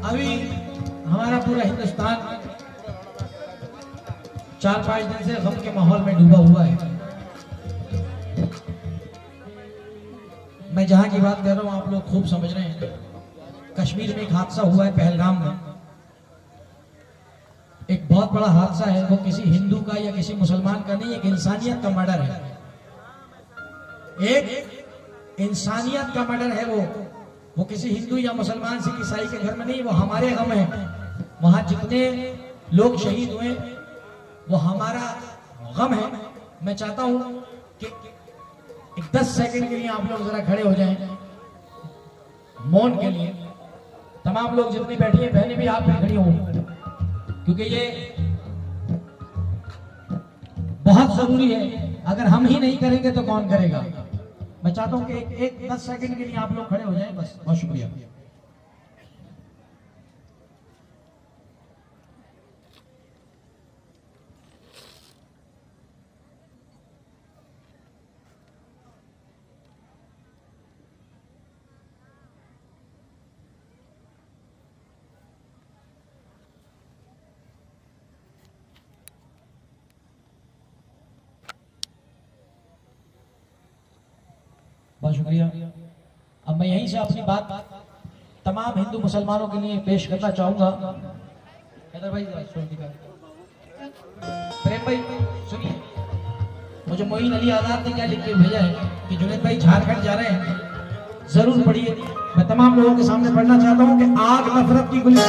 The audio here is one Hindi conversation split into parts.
अभी हमारा पूरा हिंदुस्तान 4-5 दिन से गम के माहौल में डूबा हुआ है। मैं जहां की बात कर रहा हूं आप लोग खूब समझ रहे हैं। कश्मीर में एक हादसा हुआ है पहलगाम में, एक बहुत बड़ा हादसा है। वो किसी हिंदू का या किसी मुसलमान का नहीं, एक इंसानियत का मर्डर है। एक इंसानियत का मर्डर है। वो किसी हिंदू या मुसलमान सिख ईसाई के घर में नहीं, वो हमारे गम है। वहां जितने लोग शहीद हुए वो हमारा गम है। मैं चाहता हूं कि एक 10 सेकंड के लिए आप लोग जरा खड़े हो जाएं मौन के लिए। तमाम लोग जितनी बैठी हैं, बहनें भी आप भी खड़ी हो, क्योंकि ये बहुत जरूरी है। अगर हम ही नहीं करेंगे तो कौन करेगा। मैं चाहता हूं कि एक 10 सेकंड के लिए आप लोग खड़े हो जाएं बस। बहुत शुक्रिया। बहुत शुक्रिया। अब मैं यहीं से अपनी बात तमाम हिंदू मुसलमानों के लिए पेश करना चाहूंगा। हैदर भाई प्रेम भाई सुनिए, मुझे मोइन अली आजाद ने क्या लिख के भेजा है कि जुनैद भाई झारखंड जा रहे हैं, जरूर पढ़िए। मैं तमाम लोगों के सामने पढ़ना चाहता हूं कि आग नफरत की गुली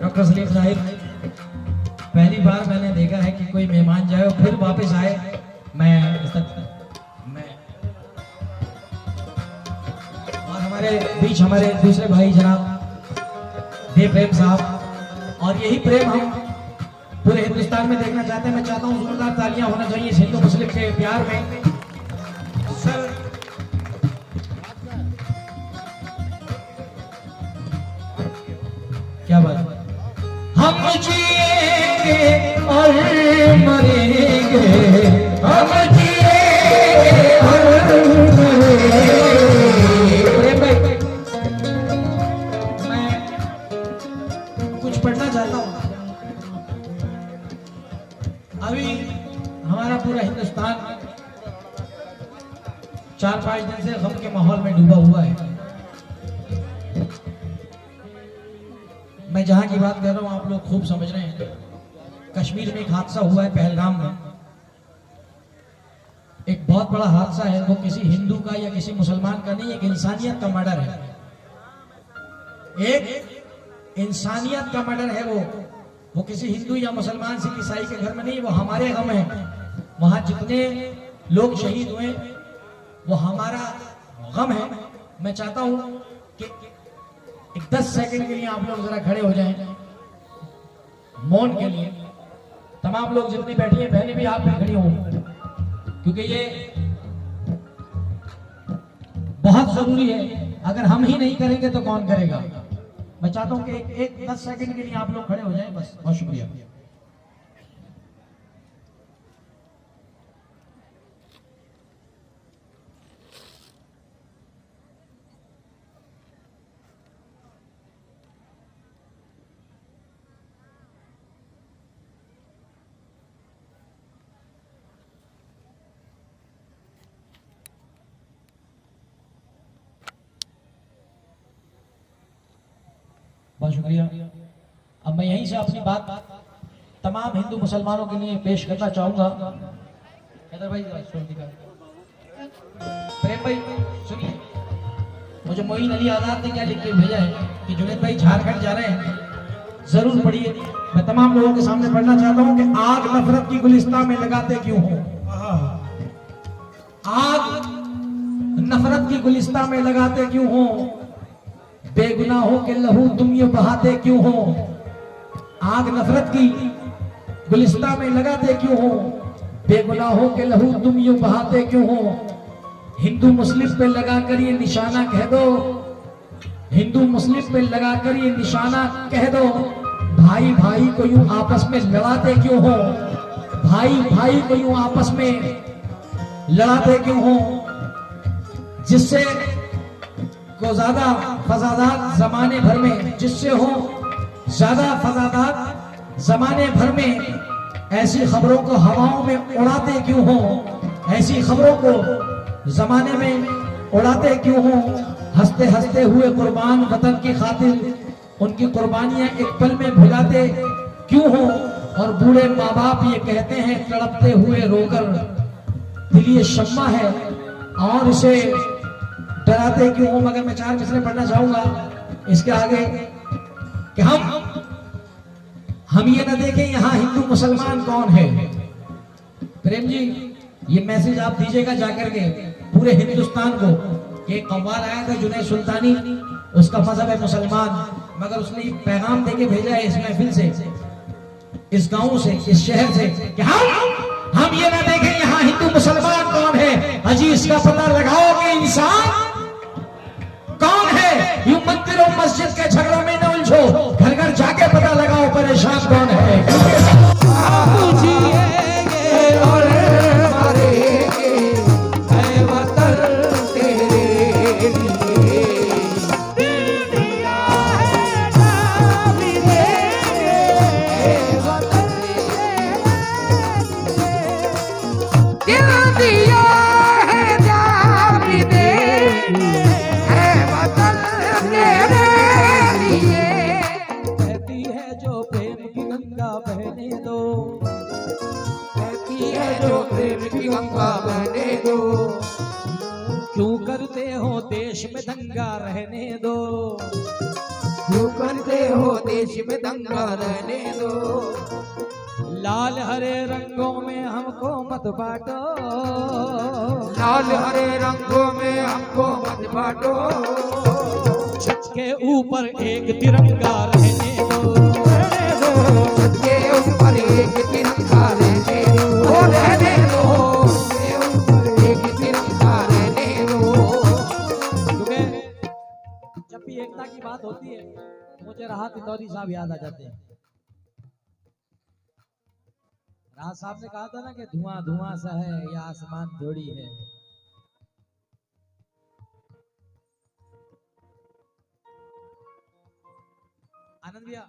डॉक्टर सलीम साहिब, पहली बार मैंने देखा है कि कोई मेहमान जाए और फिर वापस आए। मैं और हमारे बीच हमारे दूसरे भाई जनाब देव प्रेम साहब, और यही प्रेम हम पूरे हिंदुस्तान में देखना चाहते हैं। मैं चाहता हूँ जोरदार तालियां होना चाहिए इस हिंदू मुस्लिम के प्यार में। सर क्या बात, हम जिएंगे और मरेंगे, हम जिएंगे और मरेंगे। मैं कुछ पढ़ना चाहता हूं। अभी हमारा पूरा हिंदुस्तान 4-5 दिन से गम के माहौल में डूबा हुआ है। मैं जहां की बात कर रहा हूं आप लोग खूब समझ रहे हैं। कश्मीर में एक हादसा हुआ है, पहलगाम में एक बहुत बड़ा हादसा है। वो किसी हिंदू का या किसी मुसलमान का नहीं, एक इंसानियत का मर्डर है। एक इंसानियत का मर्डर है। वो किसी हिंदू या मुसलमान सिख ईसाई के घर में नहीं, वो हमारे गम है। वहां जितने लोग शहीद हुए वो हमारा गम है। मैं चाहता हूं कि एक 10 सेकंड के लिए आप लोग जरा खड़े हो जाएं मौन के लिए। तमाम लोग जितनी बैठी हैं, बहनें भी आप भी खड़ी हों, क्योंकि ये बहुत जरूरी है। अगर हम ही नहीं करेंगे तो कौन करेगा। मैं चाहता हूं कि एक 10 सेकंड के लिए आप लोग खड़े हो जाएं बस। बहुत शुक्रिया। बहुत शुक्रिया। अब मैं यहीं से अपनी बात तमाम हिंदू मुसलमानों के लिए पेश करना चाहूंगा। भाई प्रेम भाई सुनिए, मुझे मोइन अली आजाद ने क्या लिख के भेजा है कि जुनैद भाई झारखंड जा रहे हैं, जरूर पढ़िए। मैं तमाम लोगों के सामने पढ़ना चाहता हूं कि आग नफरत की गुलिस्तां में लगाते क्यों हो, आग नफरत की गुलिस्तां में लगाते क्यों हो, बेगुनाहों के लहू तुम ये बहाते क्यों हो। आग नफरत की गुलिस्तां में लगाते क्यों हो, बेगुनाहों के लहू तुम ये बहाते क्यों हो। हिंदू मुस्लिम पे लगाकर ये निशाना कह दो, हिंदू मुस्लिम पे लगाकर ये निशाना कह दो। भाई भाई को यूं आपस में लड़ाते क्यों हो, भाई भाई को यूं आपस में लड़ाते क्यों हो। जिससे को ज्यादा फसादात जमाने भर में, जिससे हो ज्यादा फसादात जमाने भर में, ऐसी खबरों को हवाओं में उड़ाते क्यों हो, ऐसी खबरों को जमाने में उड़ाते क्यों हो। हंसते हंसते हुए कुर्बान वतन की खातिर उनकी कुर्बानियां एक पल में भुलाते क्यों हो। और बूढ़े माँ बाप ये कहते हैं तड़पते हुए रोकर, दिल ये शम्मा है और इसे डराते क्यों हो। मगर मैं 4 मिसरे पढ़ना चाहूंगा इसके आगे कि हम ये ना देखें यहाँ हिंदू मुसलमान कौन है। प्रेम जी ये मैसेज आप दीजिएगा जाकर के पूरे हिंदुस्तान को। एक कव्वाल आया था जुनैद सुल्तानी, उसका मजहब है मुसलमान, मगर उसने एक पैगाम देके भेजा है इस महफिल से, इस गांव से, इस शहर से कि हम ये ना देखें यहाँ हिंदू मुसलमान कौन है, अजी इसका पता लगाओ कि इंसान कौन है। यूं मंदिर और मस्जिद के झगड़ों में न उलझो, घर घर जाके पता लगाओ परेशान कौन है। और क्यों करते हो देश में दंगा रहने दो, क्यों करते हो देश में दंगा रहने दो। लाल हरे रंगों में हमको मत बांटो, लाल हरे रंगों में हमको मत बांटो, छत के ऊपर एक तिरंगा रहने दो, रहने दो, छत के ऊपर एक तिरंगा रहने दो, रहने दो, छत के ऊपर एक तिरंगा रहने दो। क्योंकि जब भी एकता की बात होती है मुझे राहत इंदौरी साहब याद आ जाते हैं। राहत साहब ने कहा था ना कि धुआं धुआं सा है या आसमान थोड़ी है। आनंद भैया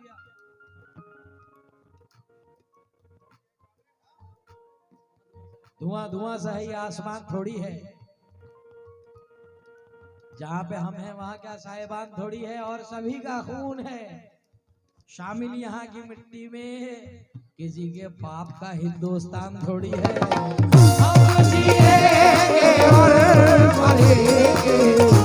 धुआं धुआं सा है या आसमान थोड़ी है, जहां पे हम हैं वहां क्या साहिबान थोड़ी है, और सभी का खून है शामिल यहाँ की मिट्टी में, किसी के पाप का हिंदुस्तान थोड़ी है। हम जिएंगे और मरेंगे।